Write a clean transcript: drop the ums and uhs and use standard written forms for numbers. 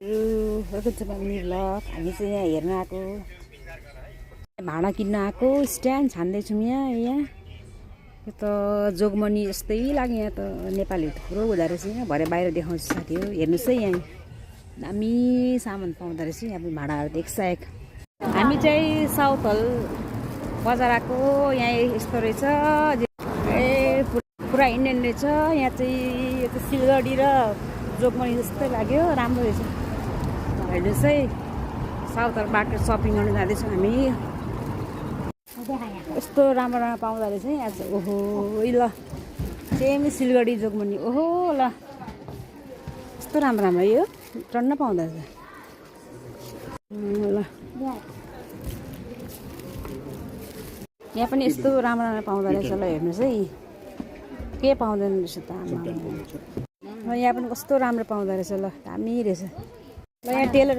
हामी चाहिँ यहाँ हेर्न आएको भाडा किन्न आएको स्ट्यान्ड छान्दैछौँ यहाँ यो त जोगमनी जस्तै लाग्यो यहाँ त नेपालीहरू थुप्रो हुँदो रहेछ यहाँ भरे बाहिर देखाउँछु साथीहरू हेर्नुहोस् है यहाँ दामी सामान पाउँदो रहेछ यहाँ भाडाहरू त एकसायक हामी चाहिँ साउथ हल बजार आएको यहाँ यस्तो रहेछ ए पुरा इन्डियन रहेछ यहाँ चाहिँ यो त सिलगढी र जोगमनी जस्तै लाग्यो राम्रो रहेछ हेर्नुहोस् है साउथ हल मार्केट सपिङ गर्नु जाँदैछौँ हामी यस्तो राम्रो राम्रो पाउँदो रहेछ है आज ओहो ल सेम सिलगढी जोगमनी ओहो ल यस्तो राम्रो राम्रो यो टन्न पाउँदो रहेछ ल यहाँ पनि यस्तो राम्रो राम्रो पाउँदो रहेछ ल हेर्नुहोस् है के पाउँदैन रहेछ त आमा यहाँ पनि कस्तो राम्रो पाउँदो रहेछ ल दामी रहेछ ल यहाँ टेलर